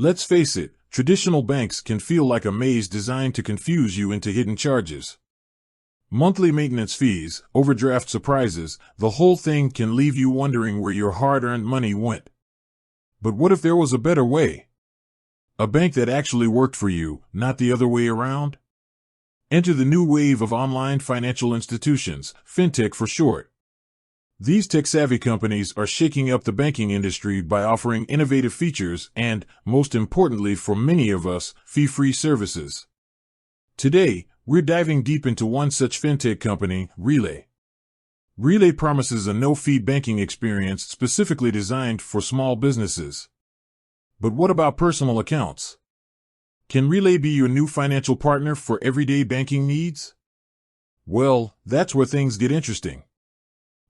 Let's face it, traditional banks can feel like a maze designed to confuse you into hidden charges. Monthly maintenance fees, overdraft surprises, the whole thing can leave you wondering where your hard-earned money went. But what if there was a better way? A bank that actually worked for you, not the other way around? Enter the new wave of online financial institutions, fintech for short. These tech-savvy companies are shaking up the banking industry by offering innovative features and, most importantly for many of us, fee-free services. Today, we're diving deep into one such fintech company, Relay. Relay promises a no-fee banking experience specifically designed for small businesses. But what about personal accounts? Can Relay be your new financial partner for everyday banking needs? Well, that's where things get interesting.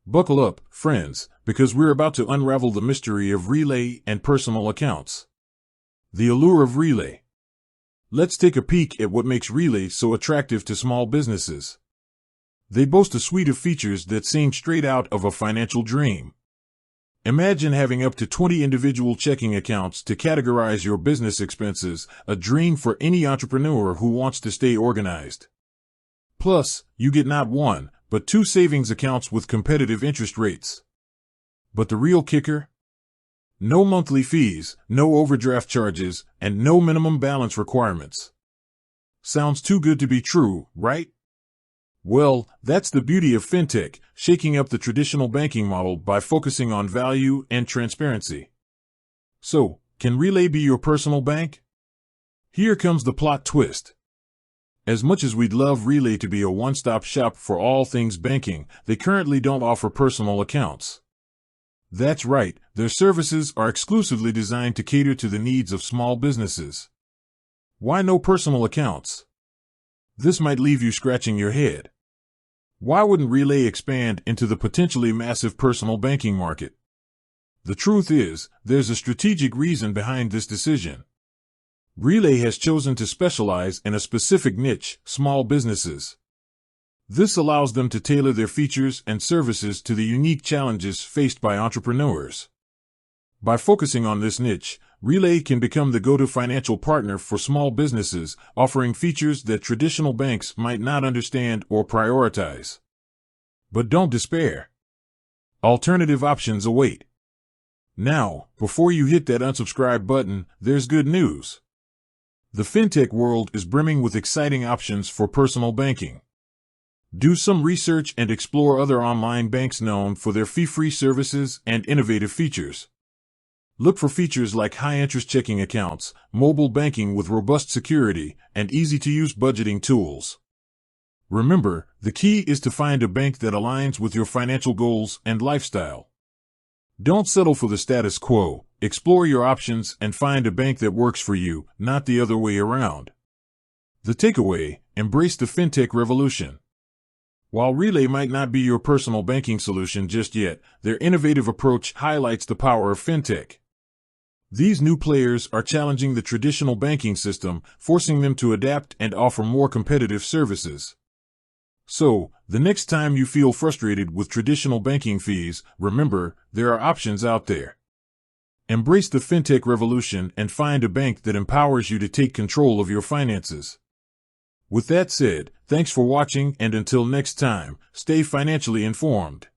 Buckle up, friends, because we're about to unravel the mystery of Relay and personal accounts. The allure of Relay. Let's take a peek at what makes Relay so attractive to small businesses. They boast a suite of features that seem straight out of a financial dream. Imagine having up to 20 individual checking accounts to categorize your business expenses, a dream for any entrepreneur who wants to stay organized. Plus, you get not one, but 2 savings accounts with competitive interest rates. But the real kicker? No monthly fees, no overdraft charges, and no minimum balance requirements. Sounds too good to be true, right? Well, that's the beauty of fintech, shaking up the traditional banking model by focusing on value and transparency. So, can Relay be your personal bank? Here comes the plot twist. As much as we'd love Relay to be a one-stop shop for all things banking, they currently don't offer personal accounts. That's right, their services are exclusively designed to cater to the needs of small businesses. Why no personal accounts? This might leave you scratching your head. Why wouldn't Relay expand into the potentially massive personal banking market? The truth is, there's a strategic reason behind this decision. Relay has chosen to specialize in a specific niche, small businesses. This allows them to tailor their features and services to the unique challenges faced by entrepreneurs. By focusing on this niche, Relay can become the go-to financial partner for small businesses, offering features that traditional banks might not understand or prioritize. But don't despair. Alternative options await. Now, before you hit that unsubscribe button, there's good news. The fintech world is brimming with exciting options for personal banking. Do some research and explore other online banks known for their fee-free services and innovative features. Look for features like high-interest checking accounts, mobile banking with robust security, and easy-to-use budgeting tools. Remember, the key is to find a bank that aligns with your financial goals and lifestyle. Don't settle for the status quo. Explore your options and find a bank that works for you, not the other way around. The takeaway: embrace the fintech revolution. While Relay might not be your personal banking solution just yet, their innovative approach highlights the power of fintech. These new players are challenging the traditional banking system, forcing them to adapt and offer more competitive services. So, the next time you feel frustrated with traditional banking fees, remember, there are options out there. Embrace the fintech revolution and find a bank that empowers you to take control of your finances. With that said, thanks for watching, and until next time, stay financially informed.